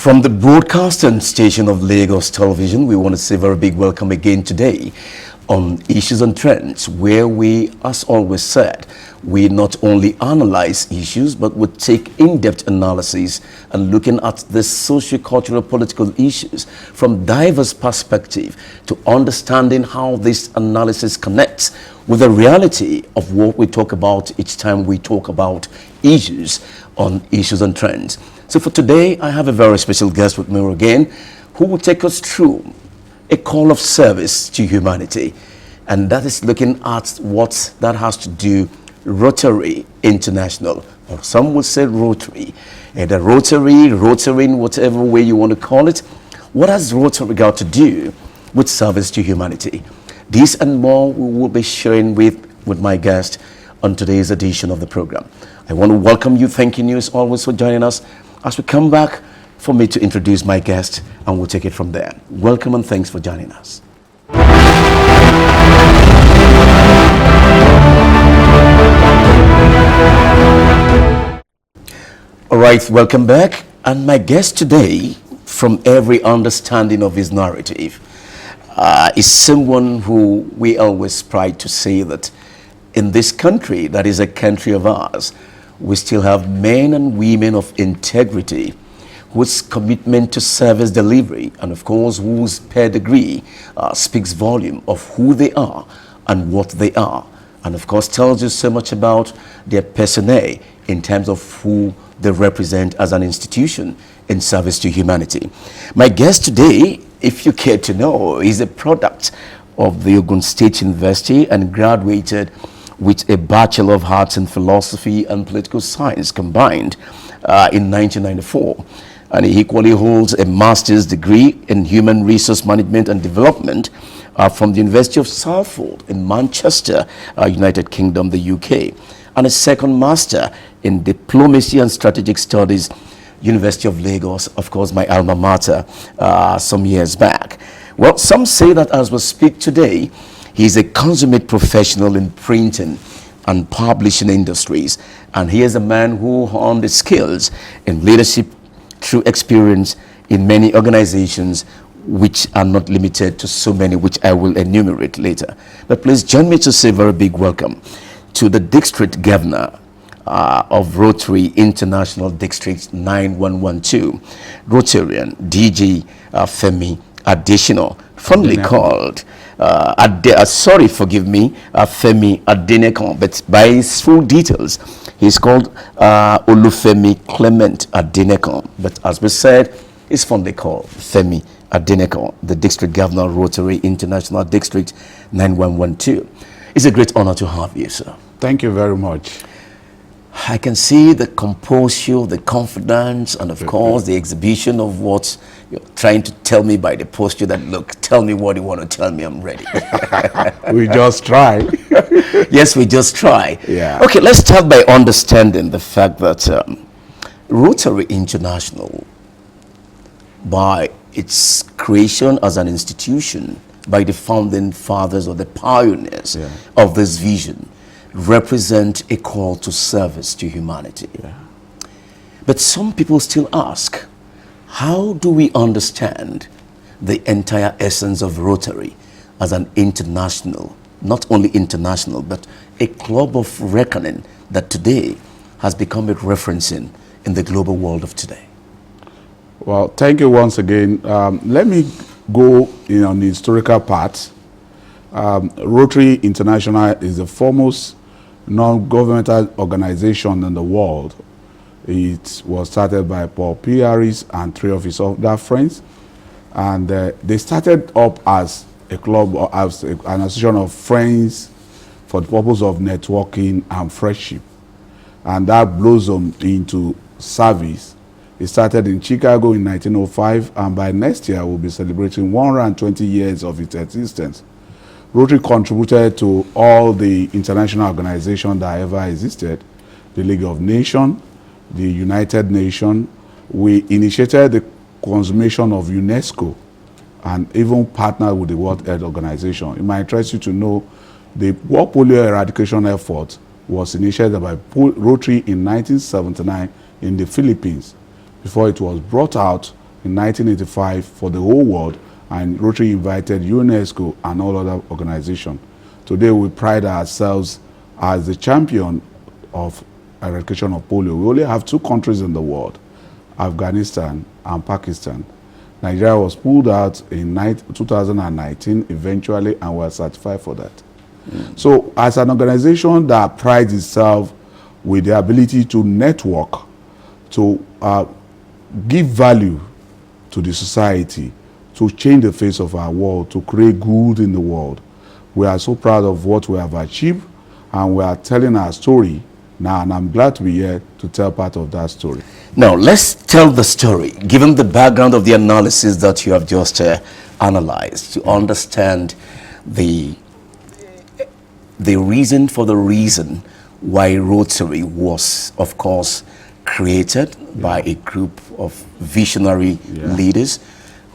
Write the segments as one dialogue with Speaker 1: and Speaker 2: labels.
Speaker 1: From the broadcasting station of Lagos Television, we want to say a very big welcome again today on Issues and Trends, where we, as always said, we not only analyze issues, but we take in-depth analysis and looking at the socio-cultural political issues from diverse perspective to understanding how this analysis connects with the reality of what we talk about each time we talk about issues on Issues and Trends. So for today, I have a very special guest with me again, who will take us through a call of service to humanity. And that is looking at what that has to do Rotary International, or some would say Rotary. And the Rotary in whatever way you want to call it. What has Rotary got to do with service to humanity? This and more we will be sharing with my guest on today's edition of the program. I want to welcome you, thanking you as always for joining us. As we come back, for me to introduce my guest, and we'll take it from there. Welcome and thanks for joining us. All right, welcome back. And my guest today, from every understanding of his narrative, is someone who we always pride to say that in this country, that is a country of ours, we still have men and women of integrity whose commitment to service delivery and of course whose pedigree speaks volume of who they are and what they are, and of course tells you so much about their personnel in terms of who they represent as an institution in service to humanity. My guest today, if you care to know, is a product of the Ogun State University and graduated with a Bachelor of Arts in Philosophy and Political Science combined in 1994. And he equally holds a master's degree in Human Resource Management and Development from the University of Salford in Manchester, United Kingdom, the UK, and a second master in Diplomacy and Strategic Studies, University of Lagos, of course, my alma mater, some years back. Well, some say that as we speak today, he's a consummate professional in printing and publishing industries, and he is a man who honed his skills in leadership through experience in many organizations, which are not limited to so many, which I will enumerate later. But please join me to say a very big welcome to the District Governor of Rotary International District 9112, Rotarian DG Femi Additional, fondly called sorry, forgive me, Femi Adenekon, but by his full details, he's called Olufemi Clement Adenekon. But as we said, he's fondly called Femi Adenekon, the District Governor of Rotary International District 9112. It's a great honor to have you, sir.
Speaker 2: Thank you very much.
Speaker 1: I can see the composure, the confidence, and of course the exhibition of what you're trying to tell me by the posture that, look, tell me what you want to tell me, I'm ready.
Speaker 2: We just try.
Speaker 1: Yes, we just try.
Speaker 2: Yeah.
Speaker 1: Okay, let's start by understanding the fact that Rotary International, by its creation as an institution, by the founding fathers or the pioneers of this vision, represent a call to service to humanity. But some people still ask, how do we understand the entire essence of Rotary as an international, not only international, but a club of reckoning that today has become a referencing in the global world of today?
Speaker 2: Well, thank you once again. Let me go on the historical part. Rotary International is the foremost non-governmental organization in the world. It was started by Paul P. Harris and three of his other friends, and they started up as a club or as an association of friends for the purpose of networking and friendship, and that blossomed into service. It started in Chicago in 1905, and by next year we'll be celebrating 120 years of its existence. Rotary contributed to all the international organizations that ever existed, the League of Nations, the United Nations. We initiated the consummation of UNESCO and even partnered with the World Health Organization. It might interest you to know the World Polio Eradication effort was initiated by Rotary in 1979 in the Philippines before it was brought out in 1985 for the whole world, and Rotary invited UNESCO and all other organizations. Today we pride ourselves as the champion of eradication of polio. We only have 2 countries in the world, Afghanistan and Pakistan. Nigeria was pulled out in 2019 eventually, and we are certified for that. So as an organization that prides itself with the ability to network, to give value to the society, to change the face of our world, to create good in the world, we are so proud of what we have achieved, and we are telling our story now, and I'm glad to be here to tell part of that story.
Speaker 1: Now, let's tell the story, given the background of the analysis that you have just analyzed, to understand the reason for the reason why Rotary was, of course, created by a group of visionary leaders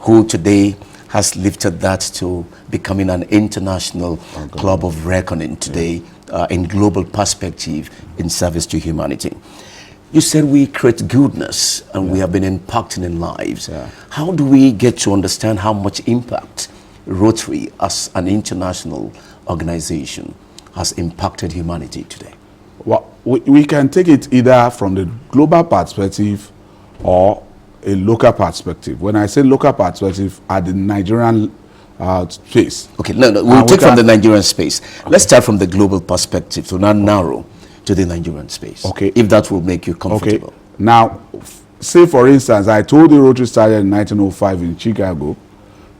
Speaker 1: who today has lifted that to becoming an international club of reckoning today in global perspective in service to humanity. You said we create goodness and we have been impacting in lives. How do we get to understand how much impact Rotary as an international organization has impacted humanity today?
Speaker 2: Well, we can take it either from the global perspective or a local perspective. When I say local perspective, at the Nigerian space.
Speaker 1: Okay, no, we'll take from the Nigerian space. Okay. Let's start from the global perspective, so not narrow to the Nigerian space. Okay. If that will make you comfortable.
Speaker 2: Okay. Now, say for instance, I told you Rotary started in 1905 in Chicago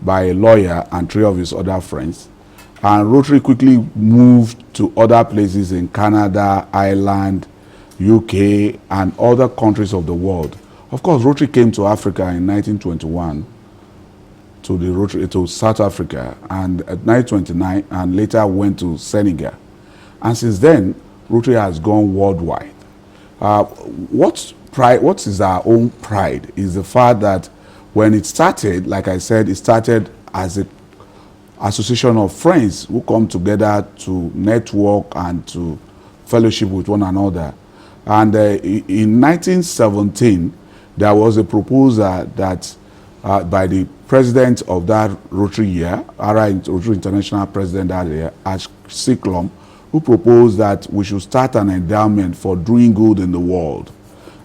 Speaker 2: by a lawyer and 3 of his other friends. And Rotary quickly moved to other places in Canada, Ireland, UK, and other countries of the world. Of course, Rotary came to Africa in 1921 to South Africa, and at 1929, and later went to Senegal. And since then, Rotary has gone worldwide. What is our own pride is the fact that when it started, like I said, it started as an association of friends who come together to network and to fellowship with one another. And in 1917, there was a proposal that by the president of that Rotary year, Rotary International president that year, Ash Cyclone, who proposed that we should start an endowment for doing good in the world.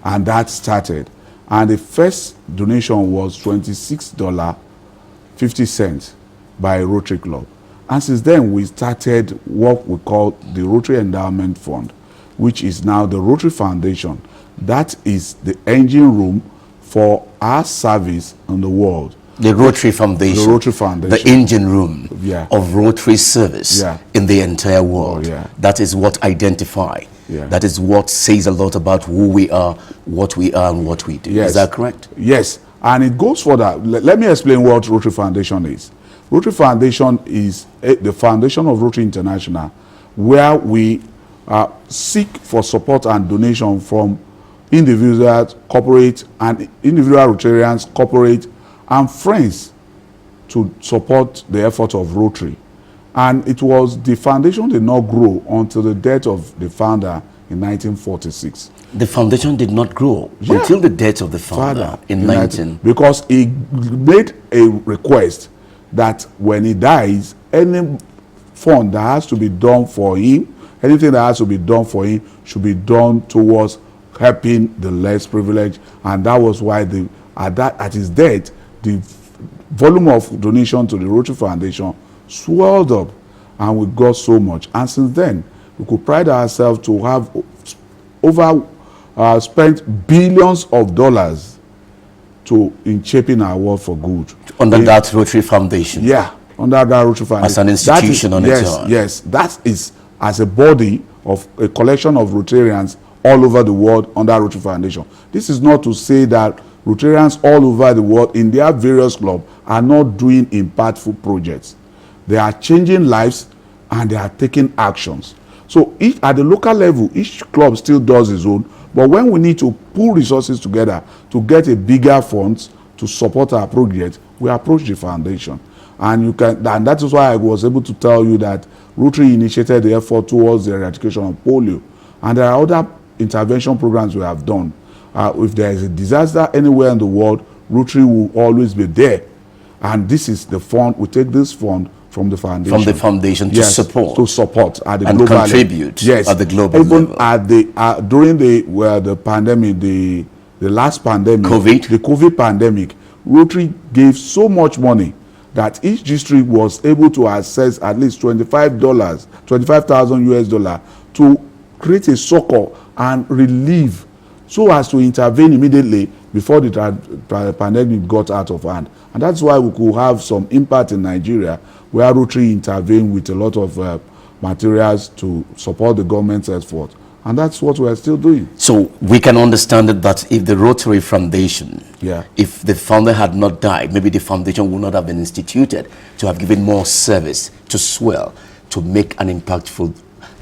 Speaker 2: And that started. And the first donation was $26.50 by a Rotary Club. And since then, we started what we call the Rotary Endowment Fund, which is now the Rotary Foundation. That is the engine room for our service in the world.
Speaker 1: The Rotary Foundation.
Speaker 2: The Rotary Foundation.
Speaker 1: The engine room of Rotary service in the entire world. That is what identifies. That is what says a lot about who we are, what we are, and what we do. Is that correct?
Speaker 2: Yes. And it goes further. Let me explain what Rotary Foundation is. Rotary Foundation is the foundation of Rotary International, where we seek for support and donation from individuals, corporate, and individual Rotarians, corporate, and friends to support the effort of Rotary. And it was the foundation did not grow until the death of the founder in 1946.
Speaker 1: The foundation did not grow until the death of the founder in 19...
Speaker 2: Because he made a request that when he dies, any fund that has to be done for him, anything that has to be done for him should be done towards helping the less privileged. And that was why at his death, the volume of donation to the Rotary Foundation swelled up, and we got so much. And since then, we could pride ourselves to have spent billions of dollars in shaping our world for good.
Speaker 1: Under that Rotary Foundation?
Speaker 2: Yeah, under that Rotary Foundation.
Speaker 1: As an institution on its own?
Speaker 2: Yes, that is as a body of a collection of Rotarians all over the world under Rotary Foundation. This is not to say that Rotarians all over the world in their various clubs are not doing impactful projects. They are changing lives and they are taking actions. So at the local level, each club still does its own, but when we need to pull resources together to get a bigger funds to support our project, we approach the foundation. And that is why I was able to tell you that Rotary initiated the effort towards the eradication of polio. And there are other intervention programs we have done. If there is a disaster anywhere in the world, Rotary will always be there. And this is the fund. We take this fund from the foundation.
Speaker 1: From the foundation to
Speaker 2: yes,
Speaker 1: support.
Speaker 2: to support at the
Speaker 1: and
Speaker 2: global
Speaker 1: contribute
Speaker 2: level. Yes,
Speaker 1: at the global
Speaker 2: even
Speaker 1: level.
Speaker 2: at the during the pandemic, the last pandemic, the COVID pandemic, Rotary gave so much money that each district was able to access at least $25,000 to create a succor and relief, so as to intervene immediately before the pandemic got out of hand. And that's why we could have some impact in Nigeria, where Rotary intervened with a lot of materials to support the government's effort. And that's what we are still doing.
Speaker 1: So we can understand that if the Rotary Foundation, if the founder had not died, maybe the foundation would not have been instituted to have given more service, to swell, to make an impactful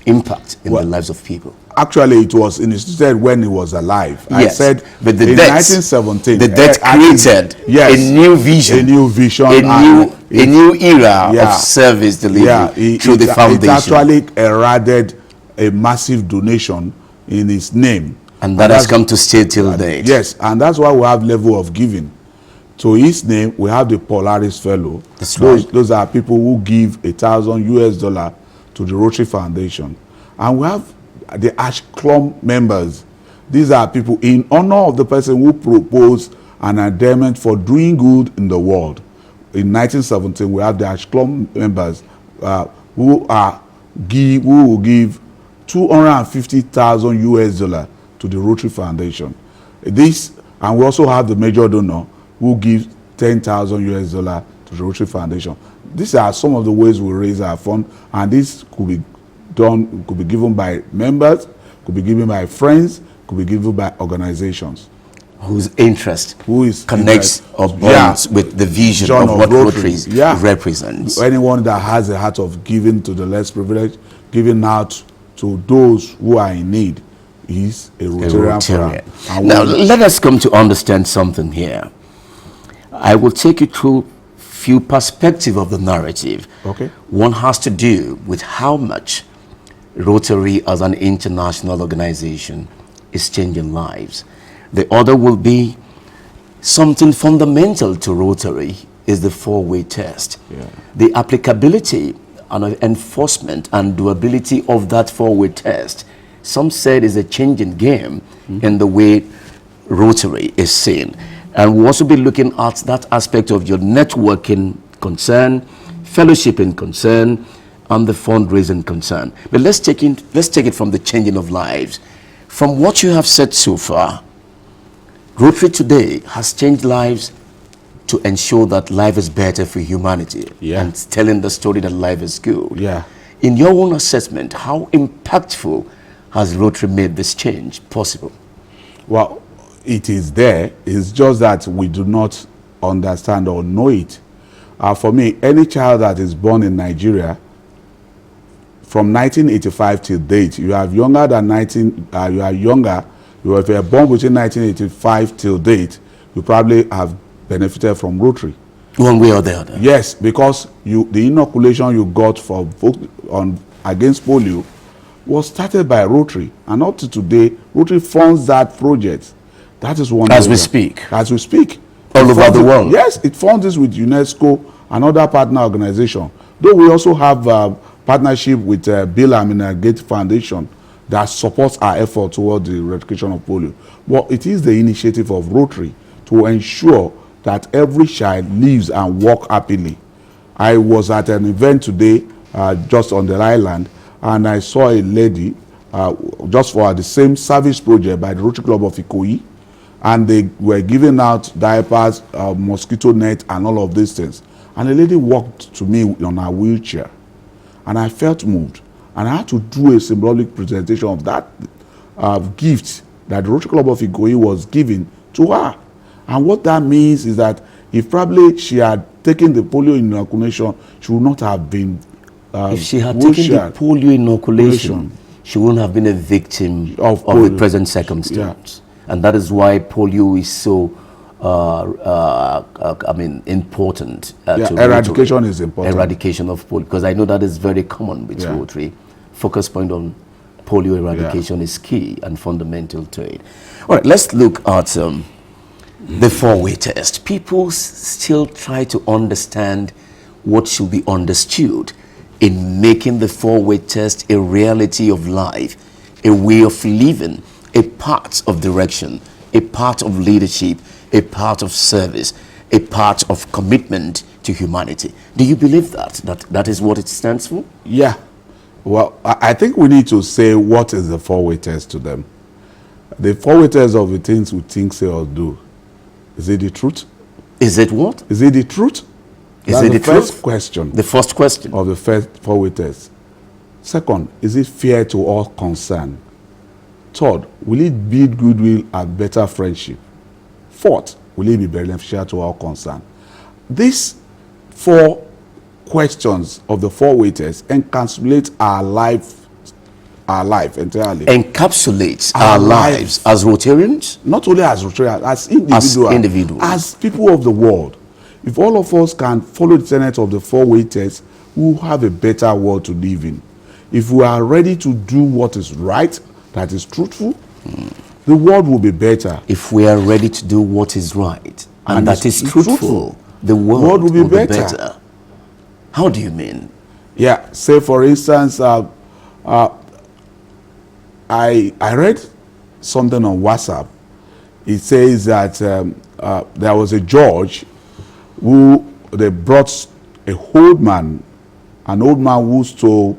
Speaker 1: impact in the lives of people.
Speaker 2: Actually, it was instituted when he was alive.
Speaker 1: Yes,
Speaker 2: I said,
Speaker 1: but the
Speaker 2: in
Speaker 1: death,
Speaker 2: 1917,
Speaker 1: the death created a new vision, a new era of service delivery through the foundation.
Speaker 2: It actually eroded a massive donation in his name.
Speaker 1: And that has come to stay till date.
Speaker 2: Yes, and that's why we have level of giving. To his name, we have the Polaris Fellow. Those are people who give $1,000 to the Rotary Foundation. And we have the Ash Club members. These are people in honor of the person who proposed an endowment for doing good in the world. In 1917, we have the Ash Club members who will give $250,000 to the Rotary Foundation. And we also have the major donor who gives $10,000 to the Rotary Foundation. These are some of the ways we raise our fund, and this could be done, could be given by members, could be given by friends, could be given by organizations.
Speaker 1: Whose interest connects or bonds with the vision of what Rotary represents.
Speaker 2: Anyone that has a heart of giving to the less privileged, giving out to those who are in need, is a Rotarian.
Speaker 1: Now, let us come to understand something here. I will take you through few perspectives of the narrative.
Speaker 2: Okay.
Speaker 1: One has to do with how much Rotary as an international organization is changing lives. The other will be something fundamental to Rotary is the four-way test. The applicability and enforcement and doability of that four-way test, some said, is a changing game in the way Rotary is seen. And we'll also be looking at that aspect of your networking concern, fellowshipping concern, and the fundraising concern. But let's take it from the changing of lives. From what you have said so far, Rotary today has changed lives to ensure that life is better for humanity, and telling the story that life is good. In your own assessment, how impactful has Rotary made this change possible?
Speaker 2: Well, it is there. It's just that we do not understand or know it. For me, any child that is born in Nigeria from 1985 till date, you are younger than 19. If you are born between 1985 till date, you probably have benefited from Rotary.
Speaker 1: One way or the other.
Speaker 2: Yes, because the inoculation you got against polio was started by Rotary, and up to today, Rotary funds that project. That is one.
Speaker 1: As we speak.
Speaker 2: As we speak.
Speaker 1: All over the world.
Speaker 2: Yes, it funds this with UNESCO and other partner organizations. Though we also have partnership with Bill and Melinda Gates Foundation that supports our effort toward the eradication of polio. But it is the initiative of Rotary to ensure that every child lives and walks happily. I was at an event today just on the island, and I saw a lady just for the same service project by the Rotary Club of Ikoyi, and they were giving out diapers, mosquito net, and all of these things. And a lady walked to me on her wheelchair, and I felt moved. And I had to do a symbolic presentation of that gift that the Rotary Club of Ikoyi was giving to her. And what that means is that if probably she had taken the polio inoculation, she would not have been
Speaker 1: if she had taken the polio inoculation, she wouldn't have been a victim of the present circumstance. And that is why polio is so important.
Speaker 2: Eradication is important.
Speaker 1: Eradication of polio, because I know that is very common with Rotary. Focus point on polio eradication is key and fundamental to it. All right, let's look at The four-way test. People still try to understand what should be understood in making the four-way test a reality of life, a way of living, a part of direction, a part of leadership, a part of service, a part of commitment to humanity. Do you believe that is what it stands for?
Speaker 2: Yeah. Well, I think we need to say what is the four-way test to them. The four-way test of the things we think, say, or do. Is it the truth?
Speaker 1: Is it what?
Speaker 2: Is it the truth?
Speaker 1: Is it the
Speaker 2: first
Speaker 1: truth?
Speaker 2: question
Speaker 1: The first question.
Speaker 2: of the first four-way test. Second, is it fair to all concerned? Third, will it build goodwill and better friendship? Fourth, will it be beneficial to all concerned? These four questions of the four-way test encapsulate our life entirely.
Speaker 1: Encapsulates
Speaker 2: Our
Speaker 1: our lives as Rotarians.
Speaker 2: Not only as Rotarians, as individuals, as people of the world. If all of us can follow the tenet of the four-way test, we will have a better world to live in. If we are ready to do what is right, that is truthful, the world will be better.
Speaker 1: If we are ready to do what is right and that is truthful, the world will be better. How do you mean?
Speaker 2: Yeah, say for instance, I read something on WhatsApp. It says that there was a judge who they brought an old man who stole,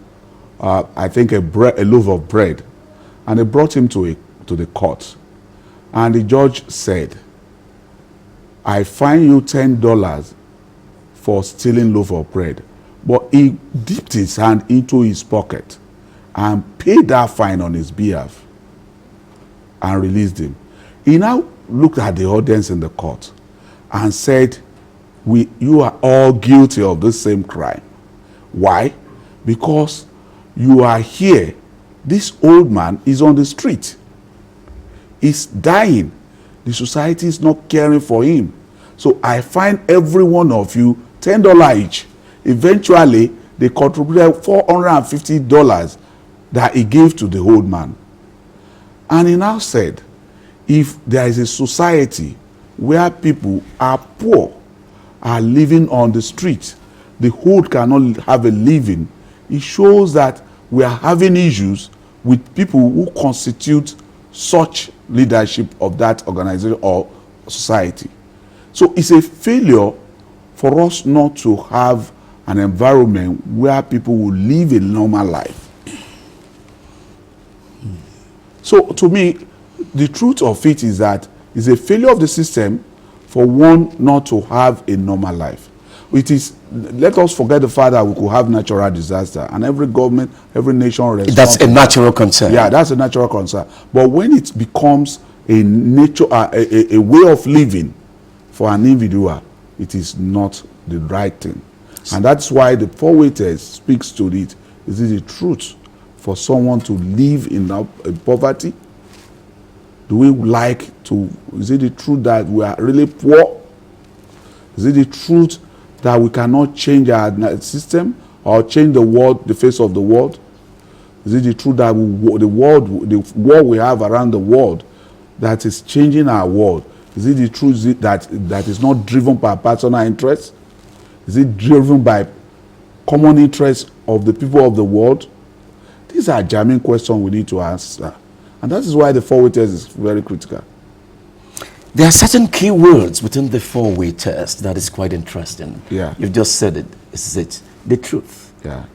Speaker 2: I think, a loaf of bread, and they brought him to the court, and the judge said, "I fine you $10 for stealing loaf of bread," but he dipped his hand into his pocket and paid that fine on his behalf and released him. He now looked at the audience in the court and said, you are all guilty of the same crime. Why? Because you are here. This old man is on the street. He's dying. The society is not caring for him. So I fine every one of you $10 each. Eventually, they contributed $450 that he gave to the old man. And he now said, if there is a society where people are poor, are living on the street, the old cannot have a living, it shows that we are having issues with people who constitute such leadership of that organization or society. So it's a failure for us not to have an environment where people will live a normal life. So to me, the truth of it is that it's a failure of the system for one not to have a normal life. It is, let us forget the fact that we could have natural disaster, and every government, every nation responds.
Speaker 1: That's a natural concern.
Speaker 2: Yeah, that's a natural concern. But when it becomes a way of living for an individual, it is not the right thing. And that's why the four-way test speaks to it. Is it the truth for someone to live in poverty? Do we like to, is it the truth that we are really poor? Is it the truth that we cannot change our system or change the world, the face of the world? Is it the truth that the war we have around the world that is changing our world? Is it the truth that is not driven by personal interest? Is it driven by common interests of the people of the world? These are germane questions we need to answer. And that is why the four-way test is very critical.
Speaker 1: There are certain key words within the four-way test that is quite interesting.
Speaker 2: Yeah.
Speaker 1: You've just said it. Is it the truth?
Speaker 2: Yeah.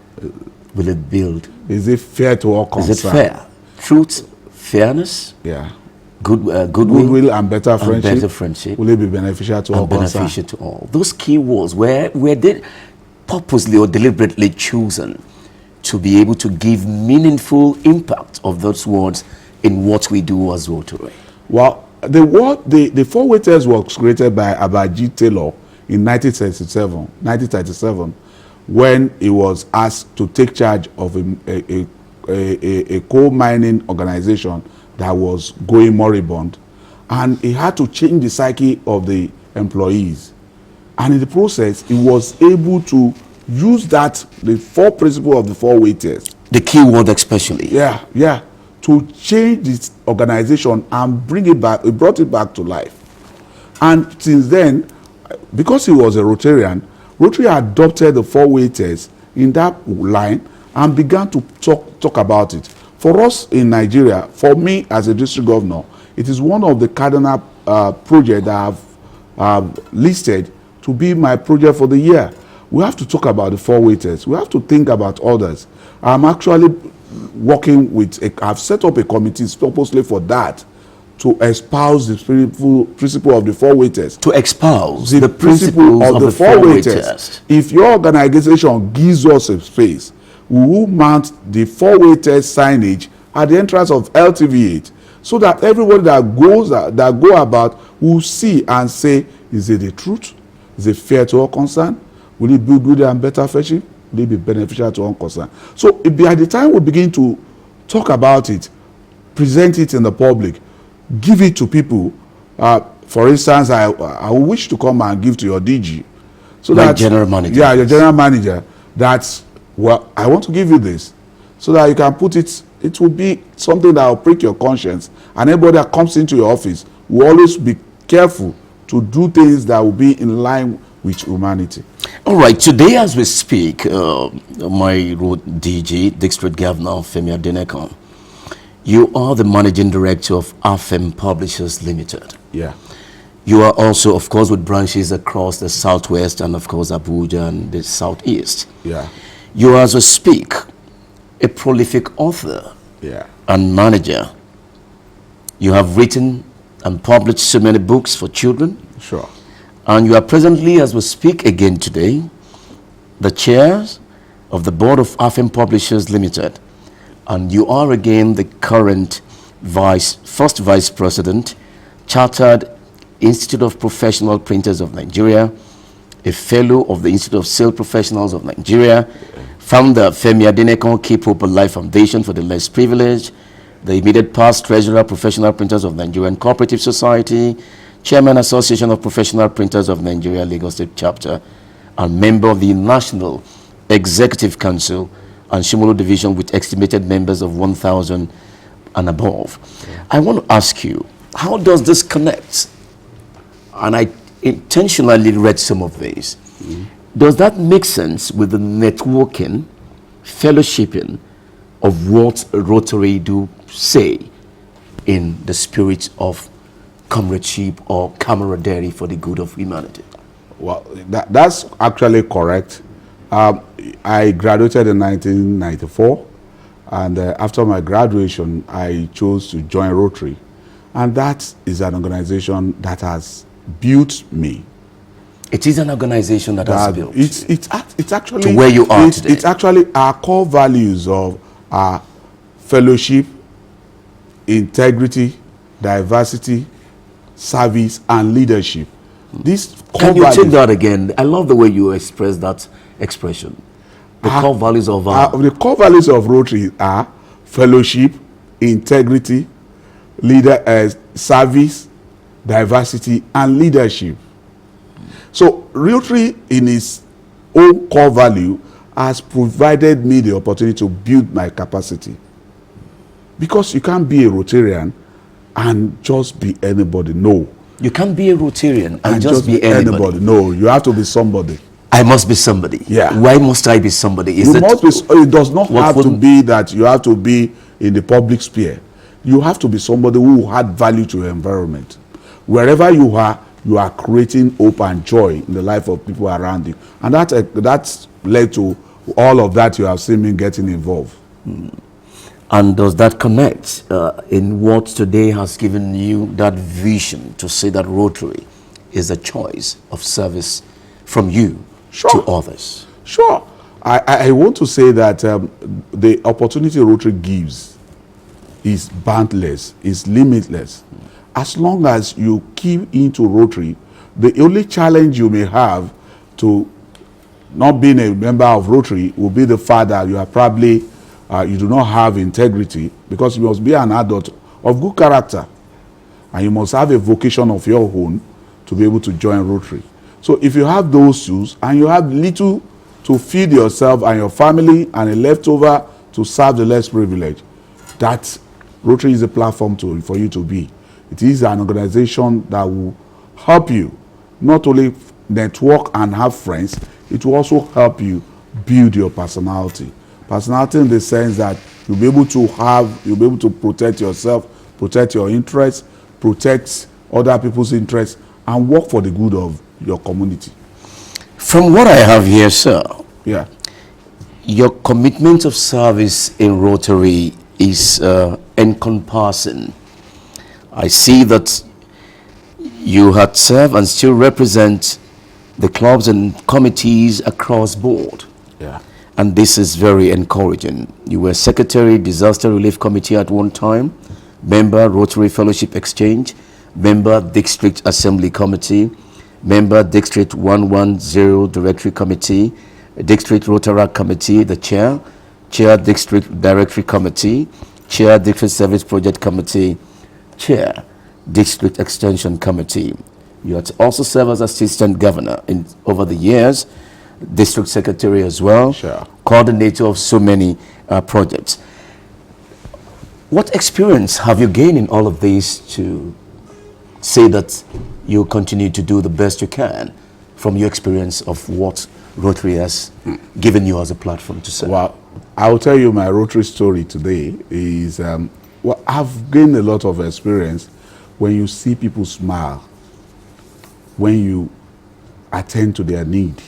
Speaker 1: Will it build?
Speaker 2: Is it fair to all concerned?
Speaker 1: Is it fair? Truth, fairness,
Speaker 2: Yeah.
Speaker 1: goodwill
Speaker 2: And better friendship. Will it be beneficial to all concerned?
Speaker 1: Beneficial to all. Those key words were they purposely or deliberately chosen to be able to give meaningful impact of those words in what we do as Rotary?
Speaker 2: Well, the four-way test was created by Abaji Taylor in 1937, when he was asked to take charge of a coal mining organization that was going moribund, and he had to change the psyche of the employees. And in the process, he was able to use the four principles of the four-way test.
Speaker 1: The key word especially.
Speaker 2: Yeah. To change this organization and bring it back, it brought it back to life. And since then, because he was a Rotarian, Rotary adopted the four-way test in that line and began to talk about it. For us in Nigeria, for me as a district governor, it is one of the cardinal projects that I've listed to be my project for the year. We have to talk about the four-way test. We have to think about others. I'm actually working with, I've set up a committee purposely for that, to espouse the principle of the four-way test.
Speaker 1: To espouse
Speaker 2: the principle of the four-way test. If your organization gives us a space, we will mount the four-way test signage at the entrance of LTV8, so that everybody that go about will see and say, is it the truth? Is it fair to all concerned? Will it be good and better friendship? Will it be beneficial to all concerned? So by the time we begin to talk about it, present it in the public, give it to people. For instance, I wish to come and give to your DG, so
Speaker 1: my
Speaker 2: that
Speaker 1: general manager.
Speaker 2: Yeah, your general manager. That's, well, I want to give you this, so that you can put it. It will be something that will prick your conscience, and anybody that comes into your office will always be careful to do things that will be in line with humanity.
Speaker 1: All right. Today, as we speak, my road DG, District Governor Femi Adenekon, you are the managing director of AFEM Publishers Limited.
Speaker 2: Yeah.
Speaker 1: You are also, of course, with branches across the southwest and, of course, Abuja and the southeast.
Speaker 2: Yeah.
Speaker 1: You, as we speak, a prolific author and manager. You have written and published so many books for children.
Speaker 2: Sure.
Speaker 1: And you are presently, as we speak again today, the chair of the board of AFEM Publishers Limited. And you are again the current first vice president, Chartered Institute of Professional Printers of Nigeria, a fellow of the Institute of Sales Professionals of Nigeria, founder Femi Adenekon Keep Hope Alive Foundation for the Less Privileged, the immediate past treasurer Professional Printers of Nigerian Cooperative Society, chairman Association of Professional Printers of Nigeria Lagos State Chapter, and member of the National Executive Council and Shimolo Division with estimated members of 1,000 and above. I want to ask you, how does this connect? And I intentionally read some of these. Does that make sense with the networking, fellowshipping of what Rotary do say in the spirit of comradeship or camaraderie for the good of humanity?
Speaker 2: Well, that's actually correct. I graduated in 1994, and after my graduation, I chose to join Rotary. And that is an organization that has built me.
Speaker 1: It is an organization that has built.
Speaker 2: It's actually
Speaker 1: to where you are today.
Speaker 2: It's actually our core values of our fellowship, integrity, diversity, service, and leadership. These core
Speaker 1: Can you
Speaker 2: values,
Speaker 1: take that again? I love the way you express that expression. The core values of
Speaker 2: the core values of Rotary are fellowship, integrity, service, diversity, and leadership. So Rotary, in its own core value, has provided me the opportunity to build my capacity. Because you can't be a Rotarian and just be anybody. No.
Speaker 1: You can't be a Rotarian and just be anybody.
Speaker 2: No, you have to be somebody.
Speaker 1: I must be somebody.
Speaker 2: Yeah.
Speaker 1: Why must I be somebody?
Speaker 2: It does not have to be that you have to be in the public sphere. You have to be somebody who add value to your environment. Wherever you are creating hope and joy in the life of people around you. And that's led to all of that you have seen me getting involved.
Speaker 1: And does that connect in what today has given you that vision to say that Rotary is a choice of service from you to others?
Speaker 2: Sure. I want to say that the opportunity Rotary gives is boundless, is limitless. As long as you keep into Rotary, the only challenge you may have to not being a member of Rotary will be the fact that you are probably you do not have integrity, because you must be an adult of good character, and you must have a vocation of your own to be able to join Rotary. So if you have those shoes and you have little to feed yourself and your family and a leftover to serve the less privileged, that Rotary is a platform for you to be. It is an organization that will help you not only network and have friends, it will also help you build your personality. Personality in the sense that you'll be able to protect yourself, protect your interests, protect other people's interests, and work for the good of your community.
Speaker 1: From what I have here, sir,
Speaker 2: Yeah.
Speaker 1: your commitment of service in Rotary is encompassing. I see that you had served and still represent the clubs and committees across board.
Speaker 2: Yeah.
Speaker 1: And this is very encouraging. You were Secretary, Disaster Relief Committee at one time, member, Rotary Fellowship Exchange, member, District Assembly Committee, member, District 110 Directory Committee, District Rotary Committee, the chair, District Directory Committee, chair, District Service Project Committee, chair, District Extension Committee. You had also served as Assistant Governor over the years, District Secretary as well,
Speaker 2: Sure.
Speaker 1: coordinator of so many projects. What experience have you gained in all of these to say that you continue to do the best you can from your experience of what Rotary has given you as a platform to serve?
Speaker 2: Well, I'll tell you my Rotary story today is, well, I've gained a lot of experience when you see people smile, when you attend to their need.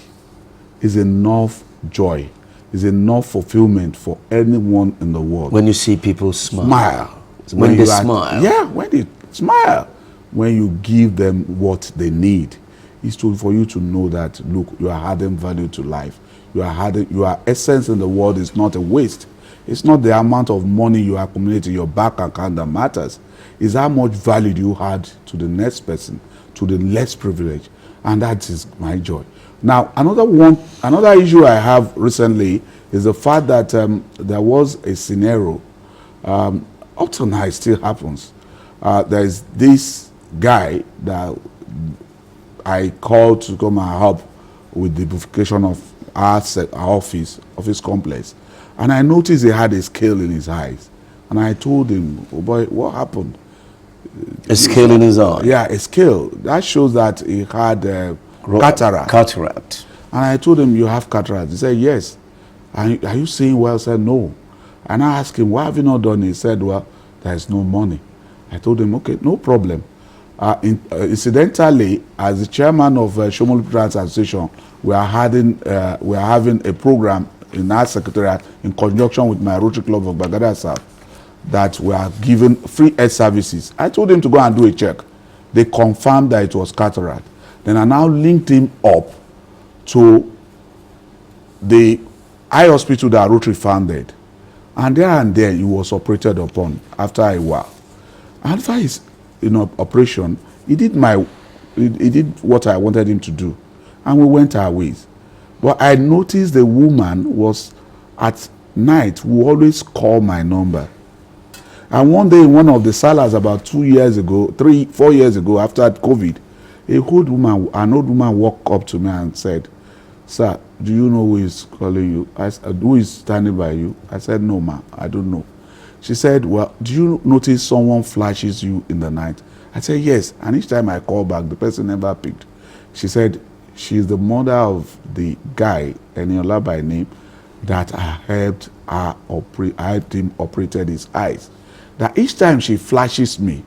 Speaker 2: Is enough joy, is enough fulfillment for anyone in the world.
Speaker 1: When you see people smile.
Speaker 2: Smile.
Speaker 1: When they smile.
Speaker 2: Yeah, when they smile. When you give them what they need, it's for you to know that, look, you are adding value to life. Your essence in the world is not a waste. It's not the amount of money you accumulate in your bank account that matters. It's how much value do you add to the next person, to the less privileged. And that is my joy. Now, another issue I have recently is the fact that there was a scenario, up to now it still happens. There is this guy that I called to come and help with the beautification of our office complex. And I noticed he had a scale in his eyes. And I told him, oh boy, what happened?
Speaker 1: A scale in his eye?
Speaker 2: Yeah, a scale. That shows that he had cataract.
Speaker 1: Cataract.
Speaker 2: And I told him, you have cataract? He said, yes. Are you seeing well? I said, no. And I asked him, why have you not done it? He said, well, there is no money. I told him, okay, no problem. Incidentally, as the chairman of Shomolu Trans Association, we are having a program in our secretariat in conjunction with my Rotary Club of Bagada South that we are giving free health services. I told him to go and do a check. They confirmed that it was cataract. Then I now linked him up to the eye hospital that Rotary founded. And there he was operated upon after a while. After his operation, he did what I wanted him to do. And we went our ways. But I noticed the woman was at night, who always call my number. And one day in one of the salas about 4 years ago, after COVID, an old woman walked up to me and said, sir, do you know who is calling you? I said, who is standing by you? I said, no, ma, I don't know. She said, well, do you notice someone flashes you in the night? I said, yes. And each time I call back, the person never picked. She said, she's the mother of the guy, Eniola by name, that I helped him operated his eyes. That each time she flashes me,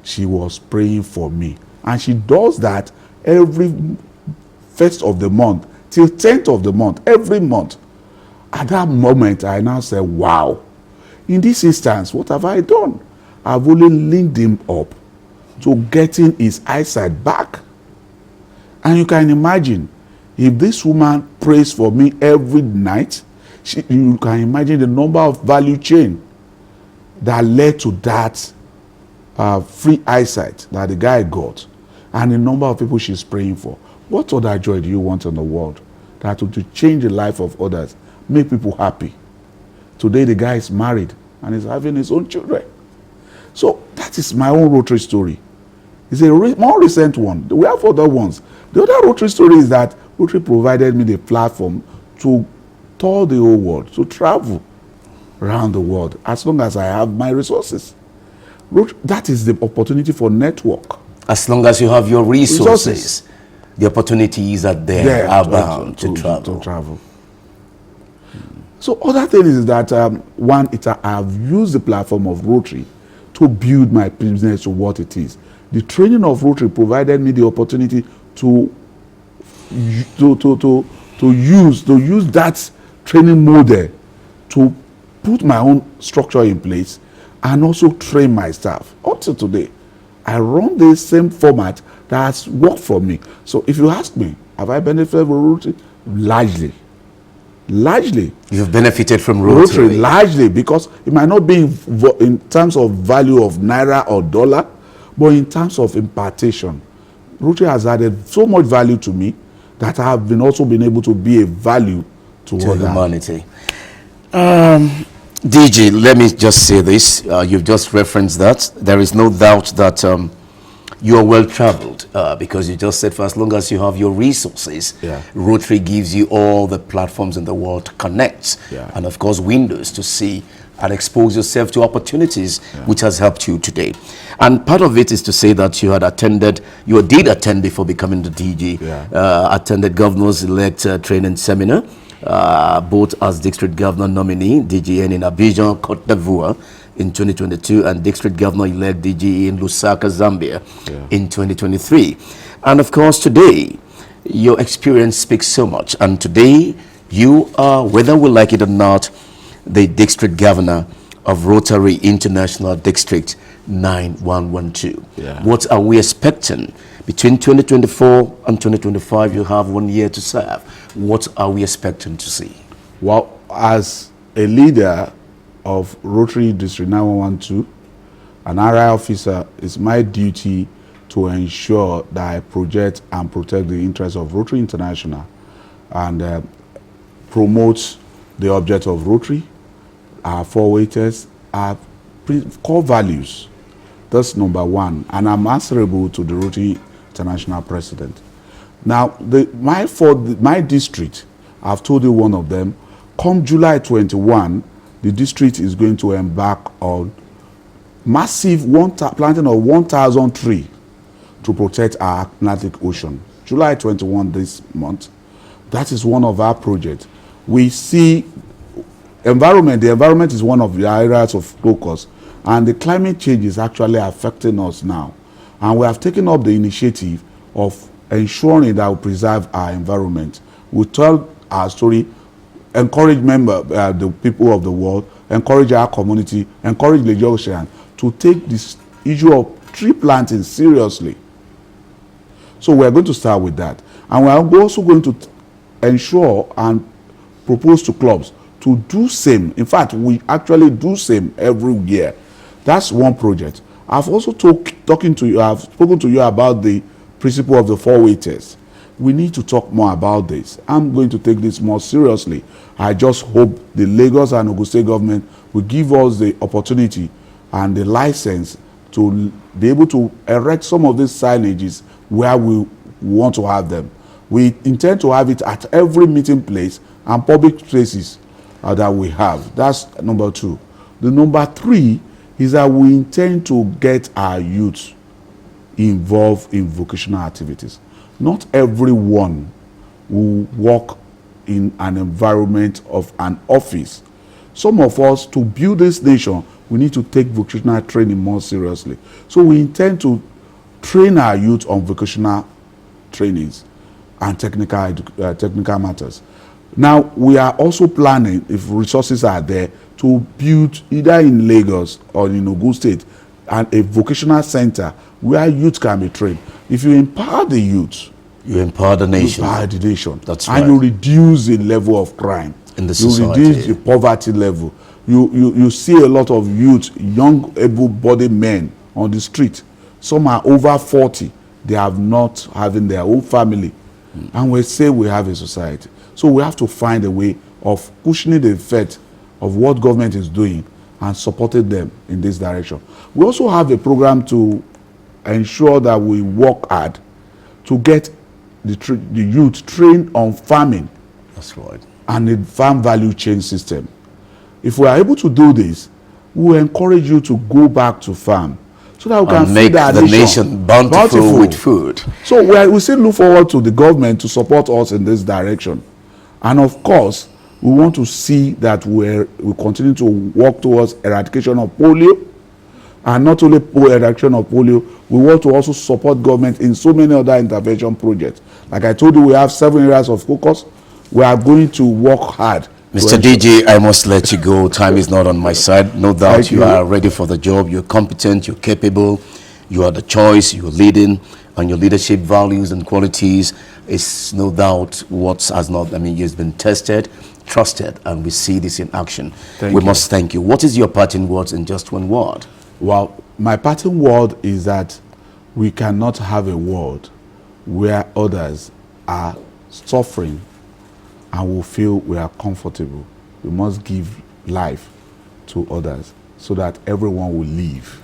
Speaker 2: she was praying for me. And she does that every first of the month till 10th of the month, every month. At that moment, I now say, wow. In this instance, what have I done? I've only linked him up to getting his eyesight back. And you can imagine, if this woman prays for me every night, you can imagine the number of value chain that led to that free eyesight that the guy got, and the number of people she's praying for. What other joy do you want in the world? That to change the life of others, make people happy. Today the guy is married and is having his own children. So that is my own Rotary story. It's a more recent one. We have other ones. The other Rotary story is that Rotary provided me the platform to tour the whole world, to travel around the world, as long as I have my resources. That is the opportunity for network.
Speaker 1: As long as you have your resources. The opportunities are there, are bound to travel.
Speaker 2: So other thing is that, one, I've used the platform of Rotary to build my business to what it is. The training of Rotary provided me the opportunity to use that training model to put my own structure in place and also train my staff. Up to today, I run the same format that has worked for me. So if you ask me, have I benefited from Rotary? Largely.
Speaker 1: You've benefited from Rotary?
Speaker 2: Largely, because it might not be in terms of value of naira or dollar, but in terms of impartation. Rotary has added so much value to me that I have also been able to be a value to
Speaker 1: humanity. DG, let me just say this. You've just referenced that. There is no doubt that you are well traveled because you just said for as long as you have your resources, Rotary gives you all the platforms in the world to connect and of course windows to see and expose yourself to opportunities which has helped you today. And part of it is to say that you did attend before becoming the DG, attended Governors-elect training seminar, both as District Governor nominee, DGN in Abidjan, Cote d'Ivoire in 2022, and District Governor-elect DG in Lusaka, Zambia in 2023. And of course today, your experience speaks so much. And today, you are, whether we like it or not, the District Governor of Rotary International District 9112. What are we expecting? Between 2024 and 2025, you have 1 year to serve. What are we expecting to see?
Speaker 2: Well, as a leader of Rotary District 9112, an RI officer, it's my duty to ensure that I project and protect the interests of Rotary International and promote the object of Rotary, our four waiters, our core values. That's number one. And I'm answerable to the Rotary International President. Now, my district, I've told you one of them, come July 21, the district is going to embark on massive planting of 1,000 trees to protect our Atlantic Ocean. July 21 this month. That is one of our projects. We see the environment is one of the areas of focus, and the climate change is actually affecting us now. And we have taken up the initiative of ensuring that we preserve our environment. We tell our story, encourage the people of the world, encourage our community, encourage the Lagosian to take this issue of tree planting seriously. So we're going to start with that. And we're also going to ensure and propose to clubs to do same. In fact, we actually do same every year. That's one project. I've also spoken to you about the principle of the four-way test. We need to talk more about this. I'm going to take this more seriously. I just hope the Lagos and Ogun State government will give us the opportunity and the license to be able to erect some of these signages where we want to have them. We intend to have it at every meeting place and public places that we have. That's number two. The number three is that we intend to get our youth involved in vocational activities. Not everyone will work in an environment of an office. Some of us, to build this nation, we need to take vocational training more seriously. So we intend to train our youth on vocational trainings and technical matters. Now, we are also planning, if resources are there, to build either in Lagos or in Ogun State and a vocational center where youth can be trained. If you empower the youth,
Speaker 1: you empower the nation.
Speaker 2: You empower the nation.
Speaker 1: That's right.
Speaker 2: And you reduce the level of crime
Speaker 1: in the society.
Speaker 2: You reduce the poverty level. You see a lot of youth, young, able-bodied men on the street. Some are over 40. They have not having their own family. And we say we have a society. So we have to find a way of cushioning the effect of what government is doing and supporting them in this direction. We also have a program to ensure that we work hard to get the youth trained on farming.
Speaker 1: That's right.
Speaker 2: And the farm value chain system. If we are able to do this, we will encourage you to go back to farm so that we can
Speaker 1: make
Speaker 2: feed our
Speaker 1: the nation bountiful with food.
Speaker 2: So we still look forward to the government to support us in this direction. And of course, we want to see that we continue to work towards eradication of polio. And not only eradication of polio, we want to also support government in so many other intervention projects. Like I told you, we have 7 areas of focus. We are going to work hard.
Speaker 1: Mr. DJ, I must let you go. Time is not on my side. No doubt you are ready for the job. You're competent, you're capable, you are the choice, you're leading, and your leadership values and qualities is no doubt what has not, it's been tested, trusted, and we see this in action. We must thank you. What is your parting words in just one word?
Speaker 2: Well, my parting word is that we cannot have a world where others are suffering and we feel we are comfortable. We must give life to others so that everyone will live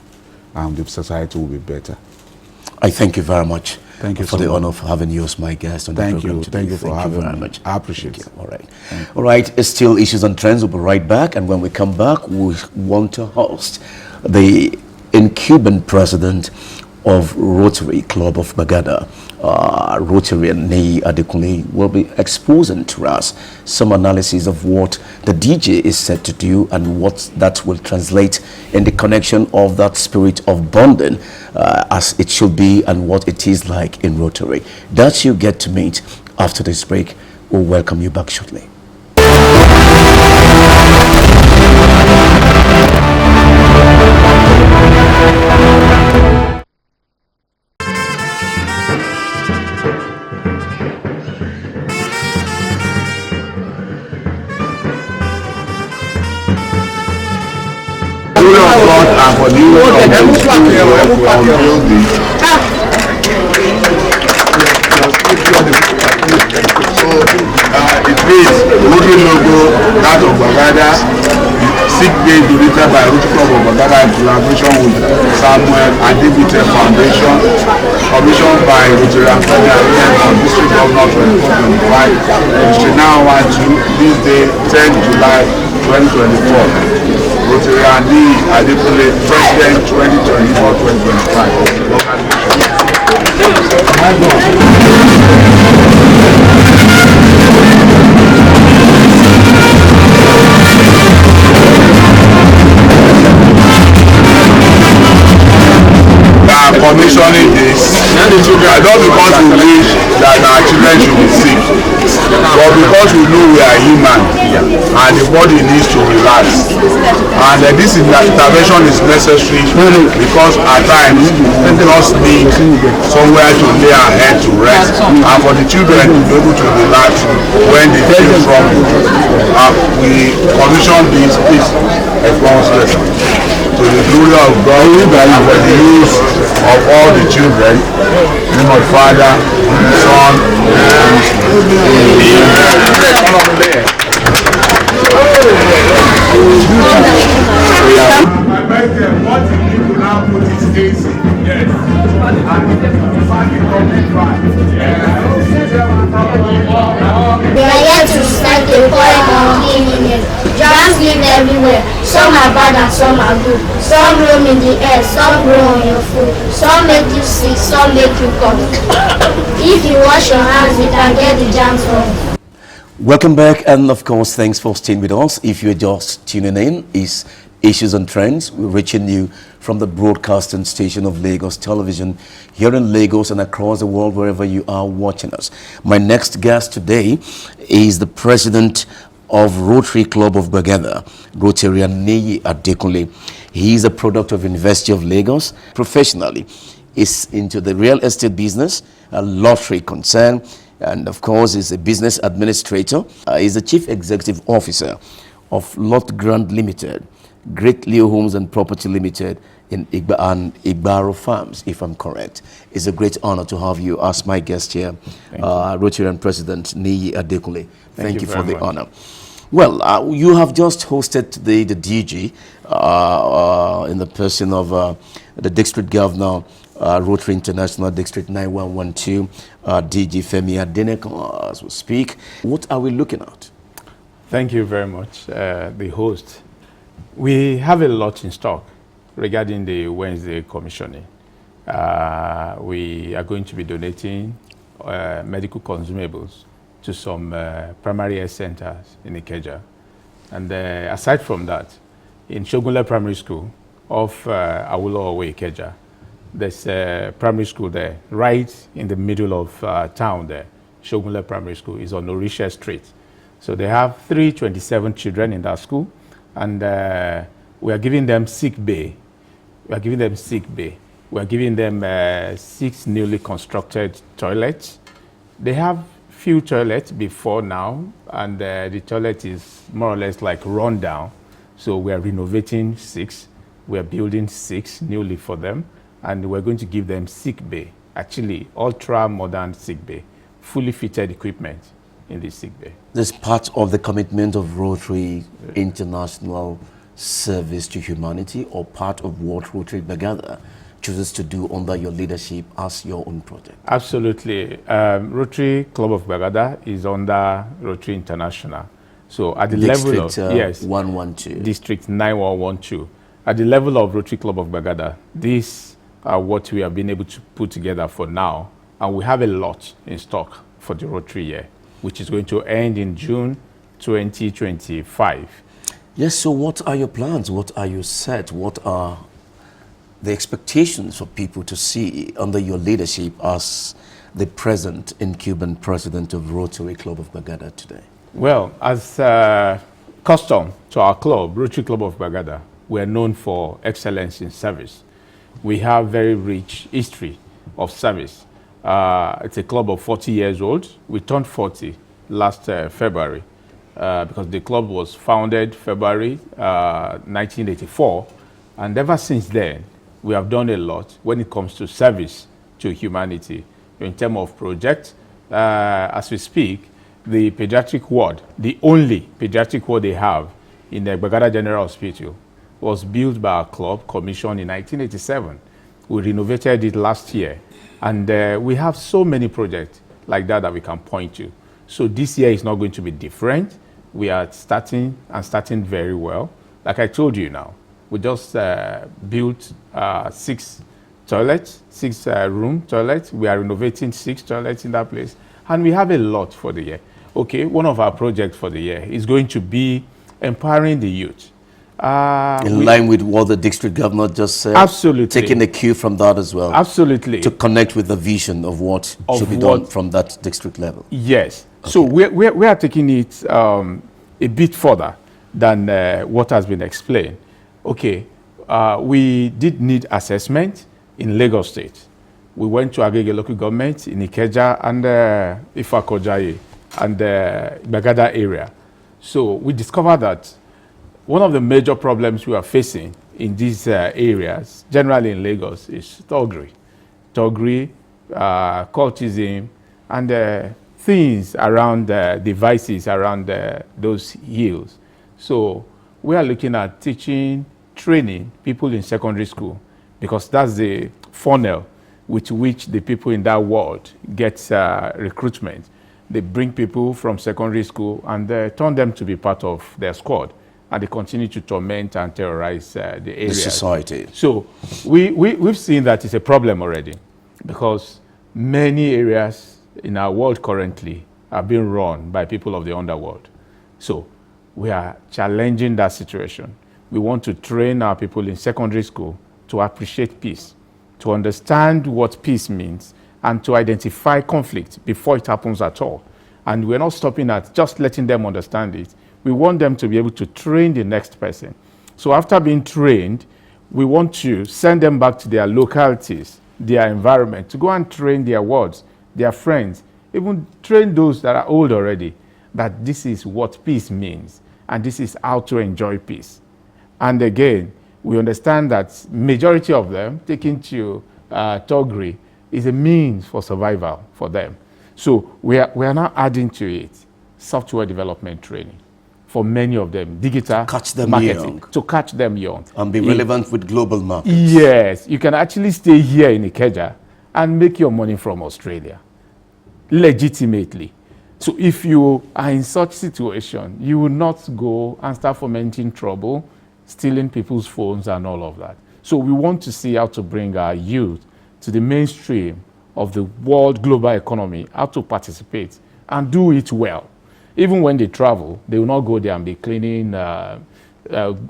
Speaker 2: and the society will be better.
Speaker 1: I thank you very much.
Speaker 2: Thank you
Speaker 1: for the honor of having you as my guest on the program today.
Speaker 2: Thank you for having me.
Speaker 1: Very much.
Speaker 2: I appreciate it.
Speaker 1: All right. All right. It's still Issues and Trends. We'll be right back. And when we come back, we want to host the incumbent president of Rotary Club of Bagada, Rotary and Nei Adekunle, will be exposing to us some analysis of what the DJ is set to do and what that will translate in the connection of that spirit of bonding as it should be and what it is like in Rotary. That you get to meet after this break. We'll welcome you back shortly.
Speaker 2: And for the use of the it means Rotary logo, that of Bagada, sick day donated by Rotary Club of Bagada in collaboration with Samuel Adebute Foundation, commissioned by Rotary and on District Governor 2025, District 912, this day 10 July 2024. Rotary and Adekunle, President 2024-2025. Commissioning this not because we wish that our children should be sick, but because we know we are human and the body needs to relax, and this intervention is necessary because at times we just need somewhere to lay our head to rest and for the children to be able to relax when they feel trouble. We commission this to the glory of God and for the use of all the children, in the name of Father, and Son, and my birthday, what if people now put his face in? Yes.
Speaker 3: They are yet to start the point of killing. Germs live everywhere. Some are bad and some are good. Some roam in the air, some grow on your food. Some make you sick, some make you cough. If you wash your hands, you can get the germs off.
Speaker 1: Welcome back, and of course, thanks for staying with us. If you're just tuning in, it's Issues and Trends. We're reaching you from the broadcasting station of Lagos Television, here in Lagos and across the world, wherever you are watching us. My next guest today is the president of Rotary Club of Bagada, Rotary Nei Adekunle. He is a product of University of Lagos. Professionally, is into the real estate business, a lottery concern, and of course is a business administrator. He's the chief executive officer of Lot Grand Limited, Great Leo Homes and Property Limited in Igbaro Farms, if I'm correct. It's a great honor to have you as my guest here, Rotarian President Nei Adekunle. Thank you for the honor. Well, you have just hosted today the DG in the person of the District Governor, Rotary International District 9112, DG Femi Adeneko, as we speak. What are we looking at?
Speaker 4: Thank you very much, the host. We have a lot in stock. regarding the Wednesday commissioning. We are going to be donating medical consumables to some primary health centers in Ikeja. And aside from that, in Shogunle Primary School of Awolowo Ikeja, there's a primary school there, right in the middle of town there. Shogunle Primary School is on Orisha Street. So they have 327 children in that school, and we are giving them sick bay. We are giving them sick bay. We are giving them 6 newly constructed toilets. They have few toilets before now, and the toilet is more or less like run down. So we are renovating 6. We are building 6 newly for them, and we're going to give them sick bay, actually ultra-modern sick bay, fully fitted equipment in this sick bay.
Speaker 1: This part of the commitment of Rotary International Service to Humanity, or part of what Rotary Bagada chooses to do under your leadership as your own project?
Speaker 4: Absolutely. Rotary Club of Bagada is under Rotary International. So at the level of
Speaker 1: District 112.
Speaker 4: District 9112. At the level of Rotary Club of Bagada, these are what we have been able to put together for now. And we have a lot in stock for the Rotary year, which is going to end in June 2025.
Speaker 1: Yes, so what are your plans? What are you set? What are the expectations for people to see under your leadership as the present incumbent president of Rotary Club of Bagada today?
Speaker 4: Well, as custom to our club, Rotary Club of Bagada, we are known for excellence in service. We have very rich history of service. It's a club of 40 years old. We turned 40 last February because the club was founded February 1984. And ever since then, we have done a lot when it comes to service to humanity. In terms of projects, as we speak, the pediatric ward, the only pediatric ward they have in the Bagada General Hospital, was built by our club, commissioned in 1987. We renovated it last year. And we have so many projects like that that we can point to. So this year is not going to be different. We are starting very well. Like I told you now, we just built 6 toilets, 6 room toilets. We are renovating 6 toilets in that place. And we have a lot for the year. Okay, one of our projects for the year is going to be empowering the youth.
Speaker 1: In line with what the district governor just said?
Speaker 4: Absolutely.
Speaker 1: Taking a cue from that as well?
Speaker 4: Absolutely.
Speaker 1: To connect with the vision of what should be done from that district level?
Speaker 4: Yes.
Speaker 1: Okay.
Speaker 4: So we are taking it a bit further than what has been explained. Okay, we did need assessment in Lagos State. We went to Agege local government in Ikeja and Ifakojaye and Bagada area. So we discovered that one of the major problems we are facing in these areas, generally in Lagos, is thuggery. Thuggery, cultism, and things around devices around those hills. So we are looking at teaching, training people in secondary school, because that's the funnel with which the people in that world get recruitment. They bring people from secondary school and turn them to be part of their squad. And they continue to torment and terrorize the area.
Speaker 1: The society.
Speaker 4: So we've seen that it's a problem already, because many areas in our world currently are being run by people of the underworld. So we are challenging that situation. We want to train our people in secondary school to appreciate peace, to understand what peace means, and to identify conflict before it happens at all. And we're not stopping at just letting them understand it. We want them to be able to train the next person. So after being trained, we want to send them back to their localities, their environment, to go and train their wards, their friends, even train those that are old already, that this is what peace means, and this is how to enjoy peace. And again, we understand that majority of them taking to thuggery is a means for survival for them. So we are now adding to it software development training for many of them, digital
Speaker 1: Catch them
Speaker 4: marketing,
Speaker 1: young.
Speaker 4: to catch them young.
Speaker 1: And be relevant with global markets.
Speaker 4: Yes, you can actually stay here in Ikeja and make your money from Australia, legitimately. So if you are in such situation, you will not go and start fomenting trouble, stealing people's phones and all of that. So we want to see how to bring our youth to the mainstream of the world global economy, how to participate and do it well. Even when they travel, they will not go there and be cleaning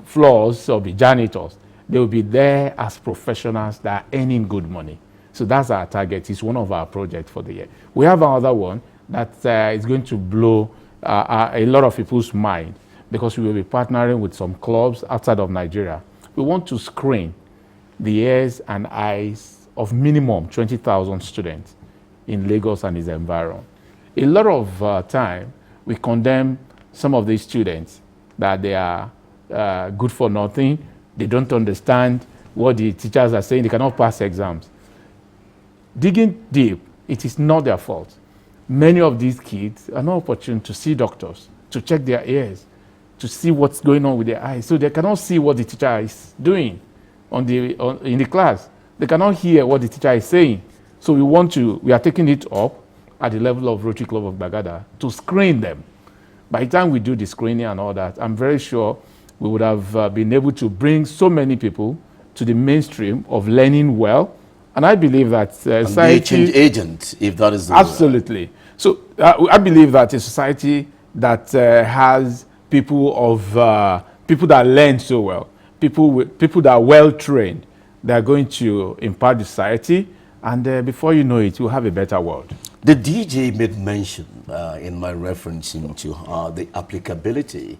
Speaker 4: floors or be janitors. They will be there as professionals that are earning good money. So that's our target. It's one of our projects for the year. We have another one that is going to blow a lot of people's mind, because we will be partnering with some clubs outside of Nigeria. We want to screen the ears and eyes of minimum 20,000 students in Lagos and its environment. A lot of time, we condemn some of these students that they are good for nothing. They don't understand what the teachers are saying. They cannot pass exams. Digging deep, it is not their fault. Many of these kids are not opportune to see doctors, to check their ears, to see what's going on with their eyes. So they cannot see what the teacher is doing in the class. They cannot hear what the teacher is saying. So we are taking it up at the level of Rotary Club of Bagada to screen them. By the time we do the screening and all that, I'm very sure we would have been able to bring so many people to the mainstream of learning well. And I believe that society...
Speaker 1: And be a change agent, if that is the
Speaker 4: Absolutely. So I believe that a society that has people that learn so well, people that are well trained, they are going to impact the society, and before you know it, you'll have a better world.
Speaker 1: The DJ made mention in my reference into the applicability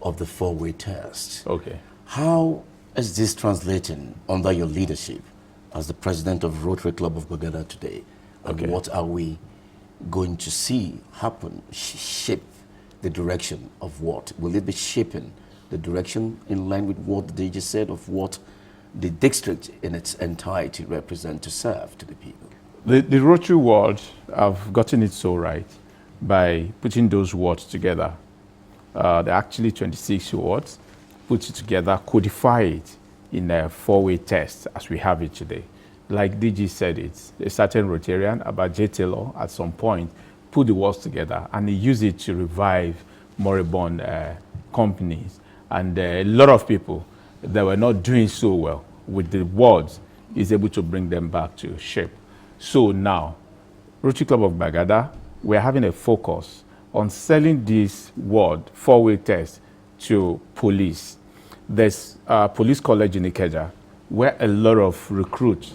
Speaker 1: of the four-way test.
Speaker 4: Okay.
Speaker 1: How is this translating under your leadership as the president of Rotary Club of Bagada today? And
Speaker 4: Okay.
Speaker 1: what are we going to see happen, shape the direction of what? Will it be shaping the direction in line with what the DJ said of what the district in its entirety represent to serve to the people?
Speaker 4: The Rotary world have gotten it so right by putting those words together. There are actually 26 words, put it together, codify it in a four-way test as we have it today. Like DG said, it's a certain Rotarian, about J. Taylor, at some point, put the words together and he used it to revive moribund companies. And a lot of people that were not doing so well with the words is able to bring them back to shape. So now, Rotary Club of Bagada, we're having a focus on selling this word, four-way test, to police. There's a police college in Ikeja where a lot of recruits,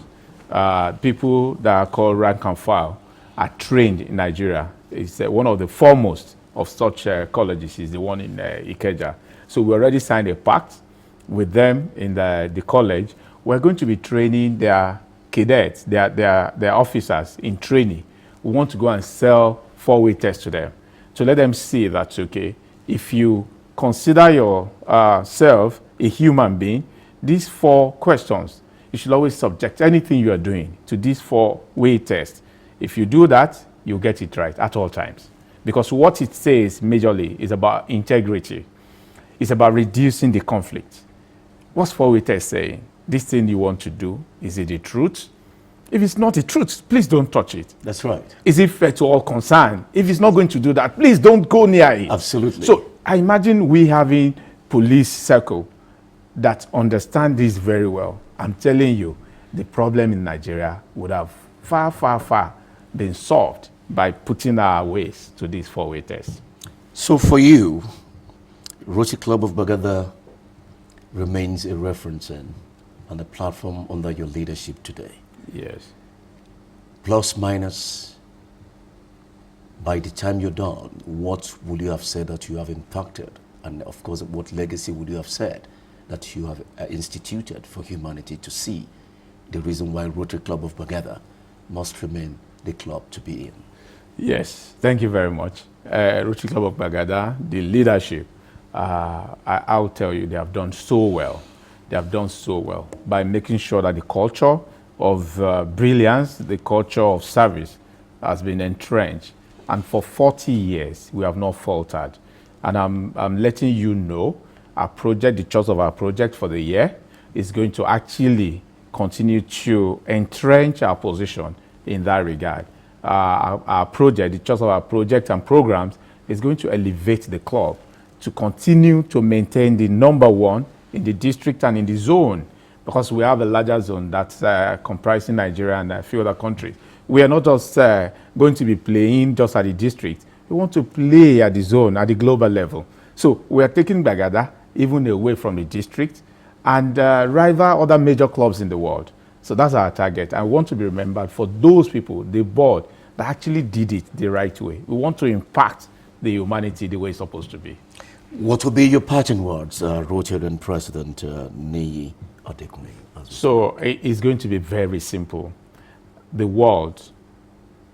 Speaker 4: people that are called rank and file, are trained in Nigeria. It's one of the foremost of such colleges is the one in Ikeja. So we already signed a pact with them in the college. We're going to be training their cadets, their officers in training. We want to go and sell four-way tests to them to let them see that, okay, if you consider yourself a human being, these four questions, you should always subject anything you are doing to these four-way tests. If you do that, you'll get it right at all times. Because what it says majorly is about integrity. It's about reducing the conflict. What's four-way test saying? This thing you want to do, is it the truth? If it's not the truth, please don't touch it.
Speaker 1: That's right.
Speaker 4: Is it fair to all concerned? If it's not going to do that, please don't go near it.
Speaker 1: Absolutely.
Speaker 4: So I imagine we having police circle that understand this very well. I'm telling you, the problem in Nigeria would have far, far, far been solved by putting our ways to this four-way test.
Speaker 1: So for you, Rotary Club of Bagada remains a reference and a platform under your leadership today.
Speaker 4: Yes.
Speaker 1: Plus, minus, by the time you're done, what would you have said that you have impacted? And of course, what legacy would you have said that you have instituted for humanity to see the reason why Rotary Club of Bagada must remain the club to be in?
Speaker 4: Yes, thank you very much. Rotary Club of Bagada, the leadership, I'll tell you, they have done so well. They have done so well by making sure that the culture of brilliance, the culture of service has been entrenched. And for 40 years, we have not faltered. And I'm letting you know, our project, the choice of our project for the year, is going to actually continue to entrench our position in that regard. Our project, the choice of our project and programs, is going to elevate the club to continue to maintain the #1 in the district and in the zone because we have a larger zone that's comprising Nigeria and a few other countries. We are not just going to be playing just at the district. We want to play at the zone, at the global level. So we are taking Bagada even away from the district and rival other major clubs in the world. So that's our target. I want to be remembered for those people, the board, that actually did it the right way. We want to impact the humanity the way it's supposed to be.
Speaker 1: What will be your parting words, Rotary President Niyi Adekunle?
Speaker 4: So it's going to be very simple. The world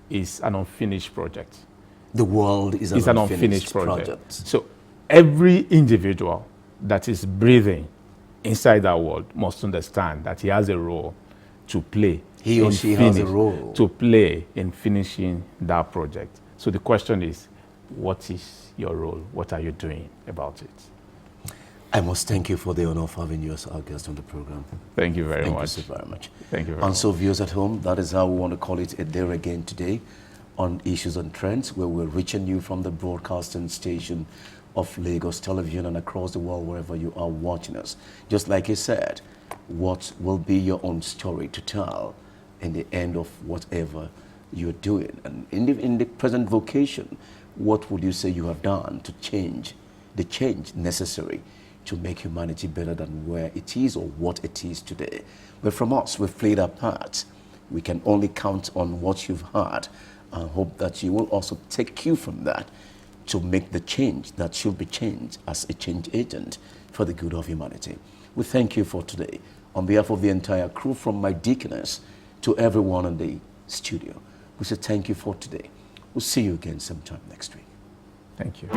Speaker 4: is an unfinished project.
Speaker 1: The world is an unfinished project.
Speaker 4: So every individual that is breathing inside that world must understand that he has a role to play.
Speaker 1: He or she has a role
Speaker 4: to play in finishing that project. So the question is, what is your role? What are you doing about it?
Speaker 1: I must thank you for the honor of having you as our guest on the program.
Speaker 4: Thank you very much.
Speaker 1: Thank you so very much.
Speaker 4: Thank you very much.
Speaker 1: And so viewers at home, that is how we want to call it a day again today on Issues and Trends, where we're reaching you from the broadcasting station of Lagos Television and across the world, wherever you are watching us. Just like I said, what will be your own story to tell in the end of whatever you're doing? And in the present vocation, what would you say you have done to change the change necessary to make humanity better than where it is or what it is today? But from us, we've played our part. We can only count on what you've heard and hope that you will also take cue from that to make the change that should be changed as a change agent for the good of humanity. We thank you for today. On behalf of the entire crew, from my deaconess to everyone in the studio, we say thank you for today. We'll see you again sometime next week.
Speaker 4: Thank you.